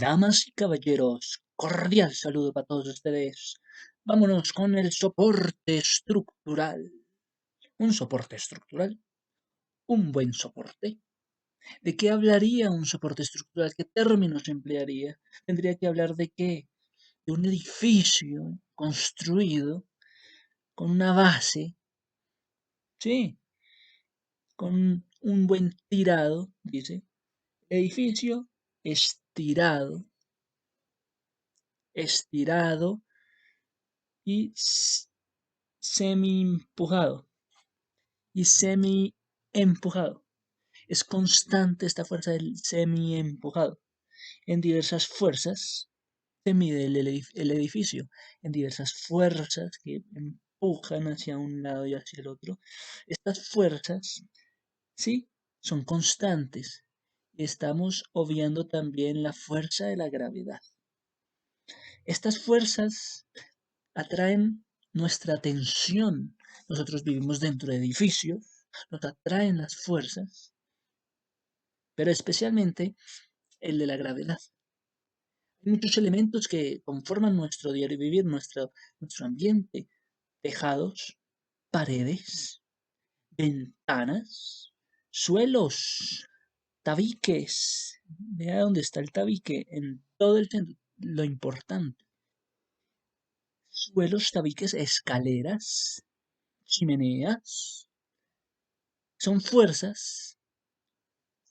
Damas y caballeros, cordial saludo para todos ustedes. Vámonos con el soporte estructural. ¿Un soporte estructural? ¿Un buen soporte? ¿De qué hablaría un soporte estructural? ¿Qué términos emplearía? Tendría que hablar de qué? De un edificio construido con una base, sí, con un buen tirado, dice. Edificio estirado, estirado y semi-empujado. Y semi-empujado. Es constante esta fuerza del semi-empujado. En diversas fuerzas se mide el edificio, en diversas fuerzas que empujan hacia un lado y hacia el otro. Estas fuerzas, sí, son constantes. Estamos obviando también la fuerza de la gravedad. Estas fuerzas atraen nuestra atención. Nosotros vivimos dentro de edificios, nos atraen las fuerzas, pero especialmente el de la gravedad. Hay muchos elementos que conforman nuestro diario vivir, nuestro ambiente, tejados, paredes, ventanas, suelos, tabiques. Vea dónde está el tabique, en todo el centro, lo importante. Suelos, tabiques, escaleras, chimeneas, son fuerzas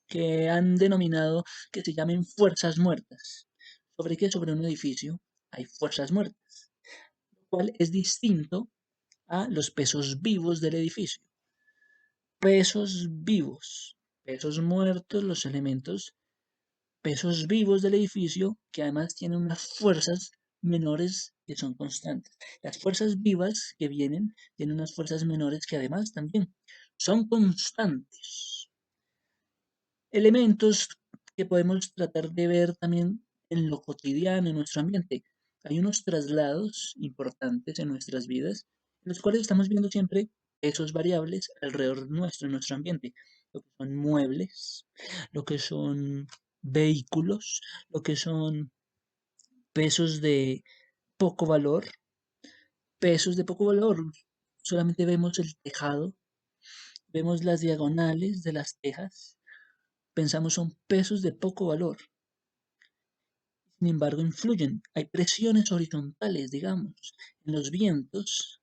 que han denominado que se llamen fuerzas muertas. ¿Sobre qué? Sobre un edificio hay fuerzas muertas, lo cual es distinto a los pesos vivos del edificio. Pesos vivos, pesos muertos, los elementos, pesos vivos del edificio que además tienen unas fuerzas menores que son constantes. Las fuerzas vivas que vienen tienen unas fuerzas menores que además también son constantes. Elementos que podemos tratar de ver también en lo cotidiano, en nuestro ambiente. Hay unos traslados importantes en nuestras vidas, en los cuales estamos viendo siempre esos variables alrededor nuestro, en nuestro ambiente. Lo que son muebles, lo que son vehículos, lo que son pesos de poco valor, pesos de poco valor. Solamente vemos el tejado, vemos las diagonales de las tejas, pensamos son pesos de poco valor. Sin embargo, influyen. Hay presiones horizontales, digamos, en los vientos.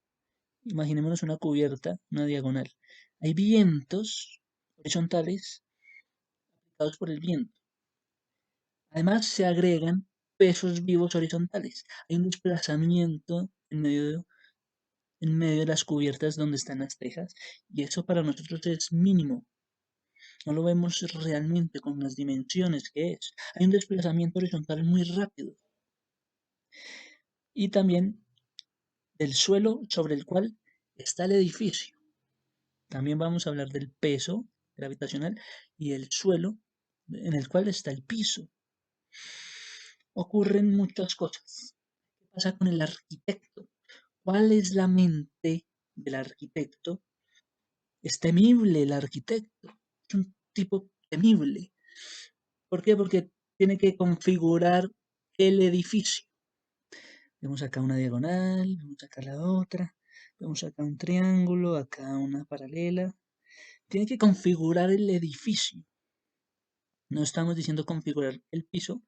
Imaginémonos una cubierta, una diagonal. Hay vientos horizontales dados por el viento. Además, se agregan pesos vivos horizontales. Hay un desplazamiento en medio de las cubiertas donde están las tejas, y eso para nosotros es mínimo. No lo vemos realmente con las dimensiones que es. Hay un desplazamiento horizontal muy rápido. Y también del suelo sobre el cual está el edificio. También vamos a hablar del peso gravitacional y el suelo en el cual está el piso. Ocurren muchas cosas. ¿Qué pasa con el arquitecto? ¿Cuál es la mente del arquitecto? Es temible el arquitecto. Es un tipo temible. ¿Por qué? Porque tiene que configurar el edificio. Vemos acá una diagonal, vemos acá la otra, vemos acá un triángulo, acá una paralela. Tiene que configurar el edificio. No estamos diciendo configurar el piso,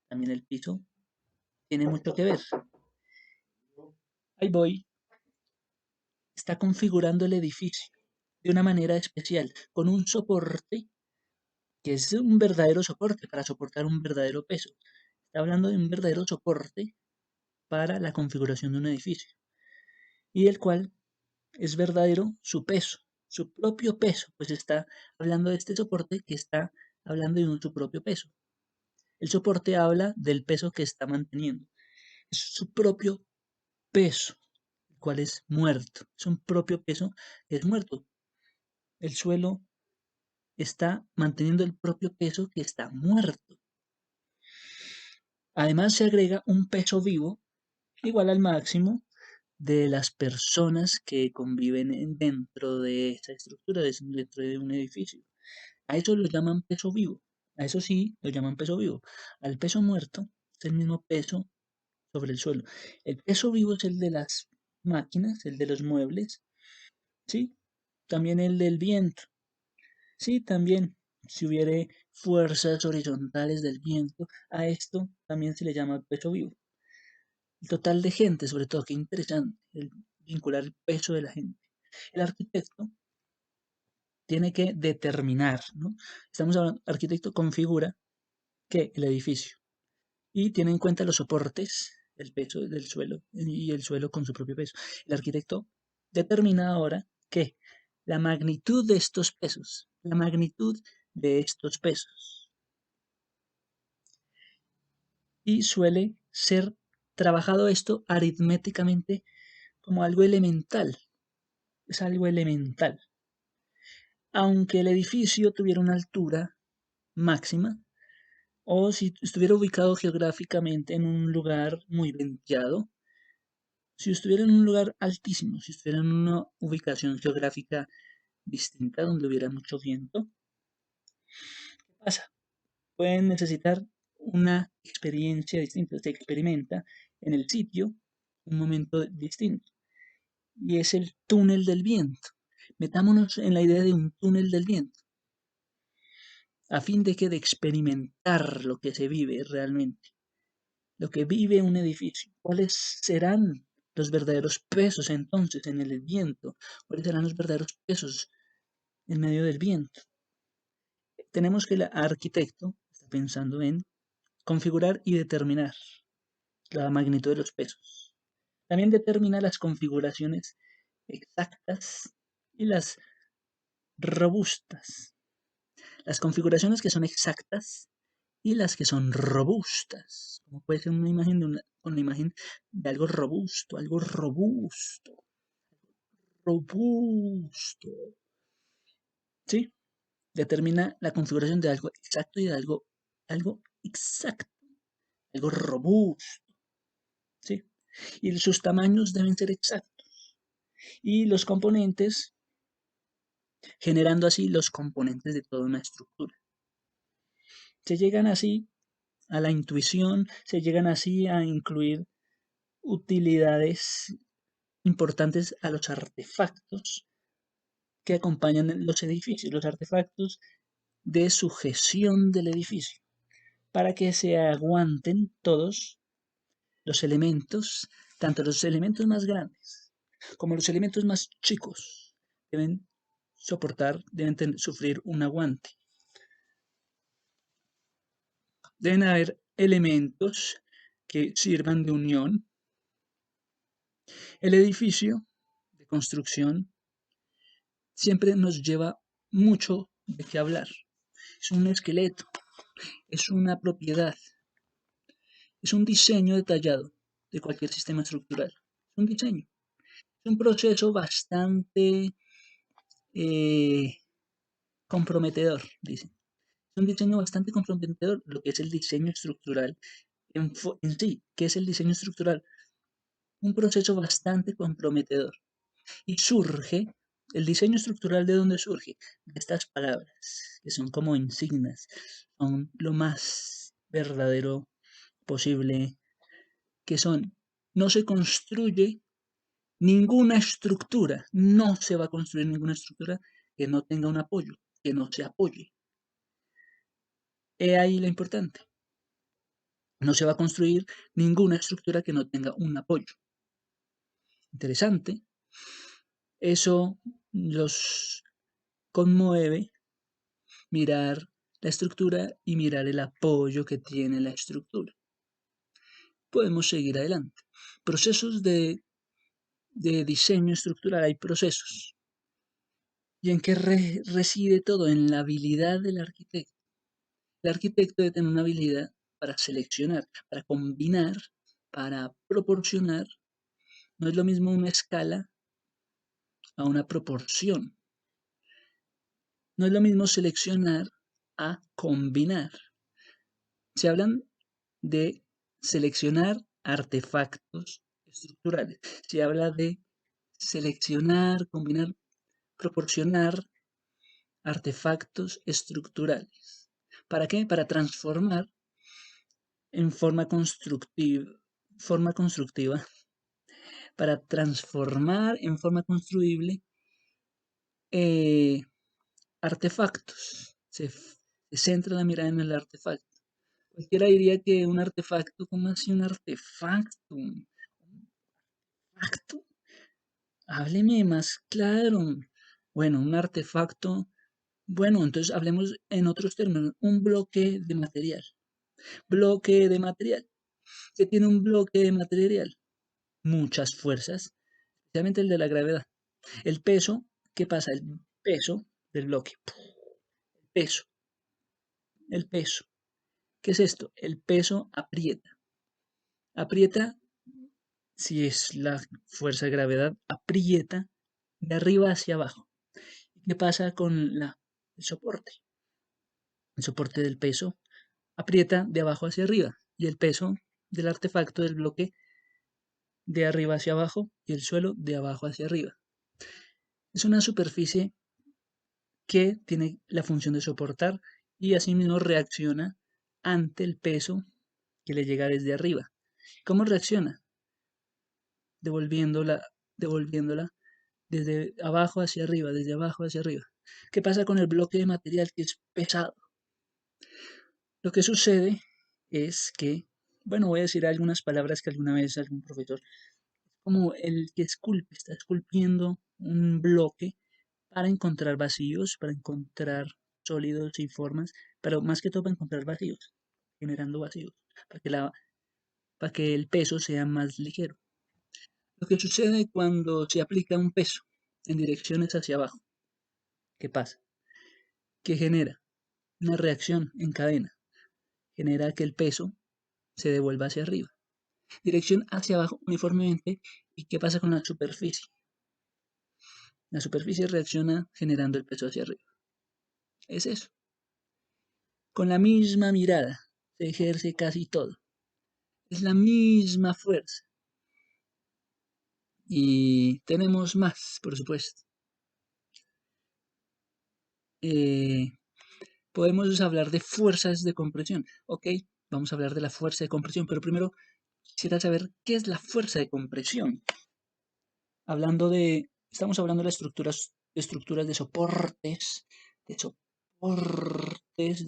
también el piso tiene mucho que ver. Ahí voy, está configurando el edificio de una manera especial, con un soporte que es un verdadero soporte para soportar un verdadero peso. Está hablando de un verdadero soporte para la configuración de un edificio y del cual es verdadero su peso, su propio peso, pues está hablando de este soporte que está hablando de su propio peso. El soporte habla del peso que está manteniendo. Es su propio peso, el cual es muerto. Es un propio peso que es muerto. El suelo está manteniendo el propio peso que está muerto. Además se agrega un peso vivo igual al máximo de las personas que conviven dentro de esa estructura, dentro de un edificio. A eso lo llaman peso vivo. A eso sí lo llaman peso vivo. Al peso muerto es el mismo peso sobre el suelo. El peso vivo es el de las máquinas, el de los muebles, ¿sí? También el del viento, sí, también. Si hubiere fuerzas horizontales del viento, a esto también se le llama peso vivo. El total de gente, sobre todo, qué interesante, el vincular el peso de la gente. El arquitecto tiene que determinar, ¿no? Estamos hablando, arquitecto configura que el edificio y tiene en cuenta los soportes, el peso del suelo y el suelo con su propio peso. El arquitecto determina ahora que la magnitud de estos pesos, la magnitud de estos pesos, y suele ser trabajado esto aritméticamente como algo elemental, es algo elemental. Aunque el edificio tuviera una altura máxima, o si estuviera ubicado geográficamente en un lugar muy venteado, si estuviera en un lugar altísimo, si estuviera en una ubicación geográfica distinta donde hubiera mucho viento, ¿qué pasa? Pueden necesitar una experiencia distinta, se experimenta en el sitio un momento distinto y es el túnel del viento. Metámonos en la idea de un túnel del viento, a fin de que de experimentar lo que se vive realmente, lo que vive un edificio. ¿Cuáles serán los verdaderos pesos entonces en el viento? ¿Cuáles serán los verdaderos pesos en medio del viento? Tenemos que el arquitecto está pensando en configurar y determinar la magnitud de los pesos. También determina las configuraciones exactas y las robustas. Las configuraciones que son exactas y las que son robustas. Como puede ser una imagen una imagen de algo robusto, algo robusto, robusto. ¿Sí? Determina la configuración de algo exacto y de algo exacto, algo robusto. ¿Sí? Y sus tamaños deben ser exactos. Y los componentes, generando así los componentes de toda una estructura. Se llegan así a la intuición, se llegan así a incluir utilidades importantes a los artefactos que acompañan los edificios, los artefactos de sujeción del edificio, para que se aguanten todos los elementos, tanto los elementos más grandes como los elementos más chicos, deben soportar, deben sufrir un aguante. Deben haber elementos que sirvan de unión. El edificio de construcción siempre nos lleva mucho de qué hablar. Es un esqueleto, es una propiedad, es un diseño detallado de cualquier sistema estructural. Es un diseño, es un proceso bastante eh, comprometedor, dicen. Es un diseño bastante comprometedor lo que es el diseño estructural en sí. ¿Qué es el diseño estructural? Un proceso bastante comprometedor. Y surge, el diseño estructural ¿de dónde surge? De estas palabras, que son como insignias, son lo más verdadero posible, que son, no se construye ninguna estructura, no se va a construir ninguna estructura que no tenga un apoyo, que no se apoye. He ahí lo importante. No se va a construir ninguna estructura que no tenga un apoyo. Interesante. Eso los conmueve mirar la estructura y mirar el apoyo que tiene la estructura. Podemos seguir adelante. Procesos de diseño estructural, hay procesos. ¿Y en qué reside todo? En la habilidad del arquitecto. El arquitecto debe tener una habilidad para seleccionar, para combinar, para proporcionar. No es lo mismo una escala a una proporción. No es lo mismo seleccionar a combinar. Se hablan de seleccionar artefactos estructurales. Se habla de seleccionar, combinar, proporcionar artefactos estructurales. ¿Para qué? Para transformar en forma constructiva, para transformar en forma construible eh, artefactos. Se centra la mirada en el artefacto. Cualquiera diría que un artefacto, ¿cómo así un artefacto? ¿Un artefacto? Hábleme más claro. Bueno, un artefacto. Bueno, entonces hablemos en otros términos. Un bloque de material. Bloque de material. ¿Qué tiene un bloque de material? Muchas fuerzas, especialmente el de la gravedad. El peso, ¿qué pasa? El peso del bloque. Peso, el peso. ¿Qué es esto? El peso aprieta. Aprieta, si es la fuerza de gravedad, aprieta de arriba hacia abajo. ¿Qué pasa con el soporte? El soporte del peso aprieta de abajo hacia arriba y el peso del artefacto del bloque de arriba hacia abajo y el suelo de abajo hacia arriba. Es una superficie que tiene la función de soportar y asimismo reacciona ante el peso que le llega desde arriba. ¿Cómo reacciona? Devolviéndola, devolviéndola desde abajo hacia arriba, desde abajo hacia arriba. ¿Qué pasa con el bloque de material que es pesado? Lo que sucede es que, bueno, voy a decir algunas palabras que alguna vez algún profesor, como el que esculpe, está esculpiendo un bloque para encontrar vacíos, para encontrar sólidos y formas, pero más que todo para encontrar vacíos, generando vacíos, para que, para que el peso sea más ligero. Lo que sucede cuando se aplica un peso en direcciones hacia abajo, ¿qué pasa? Que genera una reacción en cadena, genera que el peso se devuelva hacia arriba, dirección hacia abajo uniformemente. ¿Y qué pasa con la superficie? La superficie reacciona generando el peso hacia arriba. Es eso. Con la misma mirada se ejerce casi todo. Es la misma fuerza. Y tenemos más, por supuesto. Eh, Podemos hablar de fuerzas de compresión. Ok, vamos a hablar de la fuerza de compresión, pero primero quisiera saber qué es la fuerza de compresión. Estamos hablando de estructuras de soportes de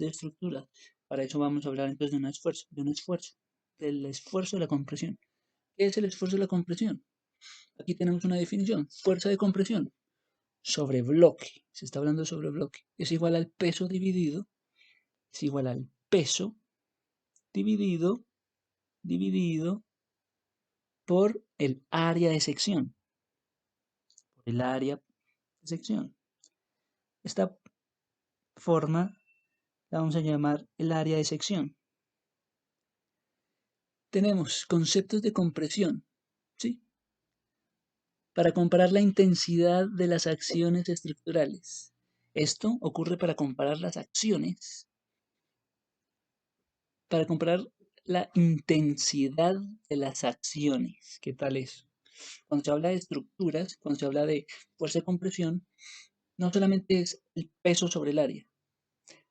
estructuras. Para eso vamos a hablar entonces del esfuerzo de la compresión. ¿Qué es el esfuerzo de la compresión? Aquí tenemos una definición. Fuerza de compresión sobre bloque. Se está hablando sobre bloque. Es igual al peso dividido. Es igual al peso dividido por el área de sección. Por el área de sección. Esta forma la vamos a llamar el área de sección. Tenemos conceptos de compresión, ¿sí? Para comparar la intensidad de las acciones estructurales. Esto ocurre para comparar las acciones, para comparar la intensidad de las acciones. ¿Qué tal es? Cuando se habla de estructuras, cuando se habla de fuerza de compresión, no solamente es el peso sobre el área.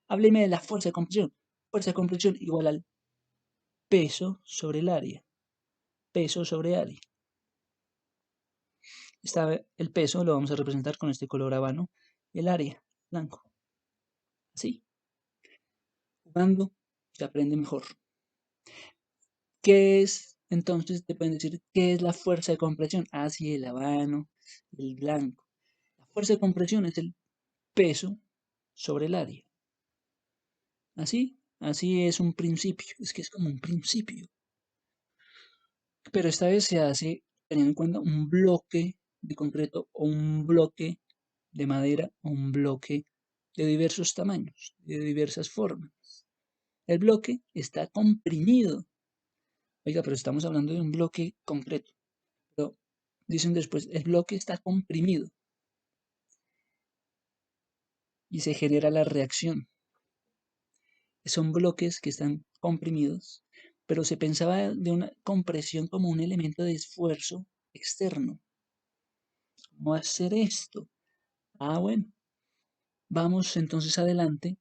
Hábleme de la fuerza de compresión. Fuerza de compresión igual al peso sobre el área. Peso sobre área. El peso lo vamos a representar con este color habano. El área, blanco. Así. Jugando se aprende mejor. ¿Qué es? Entonces te pueden decir, ¿qué es la fuerza de compresión? Así el habano, el blanco. La fuerza de compresión es el peso sobre el área. Así es un principio. Es que es como un principio. Pero esta vez se hace teniendo en cuenta un bloque de concreto o un bloque de madera o un bloque de diversos tamaños, de diversas formas. El bloque está comprimido. Oiga, pero estamos hablando de un bloque concreto. Pero dicen después, el bloque está comprimido y se genera la reacción. Son bloques que están comprimidos, pero se pensaba de una compresión como un elemento de esfuerzo externo. ¿Cómo hacer esto? Ah, bueno, vamos entonces adelante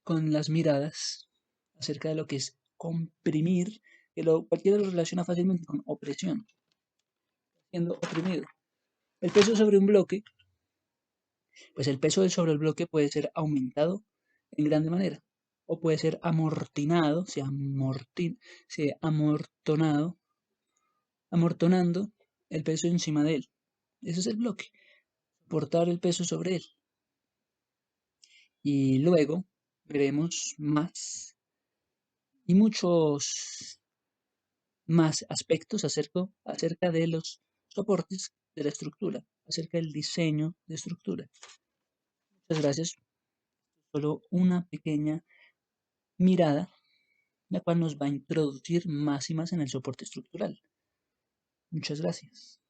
con las miradas acerca de lo que es comprimir, cualquiera lo relaciona fácilmente con opresión, siendo oprimido. El peso sobre un bloque, pues el peso sobre el bloque puede ser aumentado en grande manera, o puede ser amortinado, se amortonado, amortonando el peso encima de él. Ese es el bloque, soportar el peso sobre él. Y luego veremos más y muchos más aspectos acerca de los soportes de la estructura, acerca del diseño de estructura. Muchas gracias. Solo una pequeña mirada, la cual nos va a introducir más y más en el soporte estructural. Muchas gracias.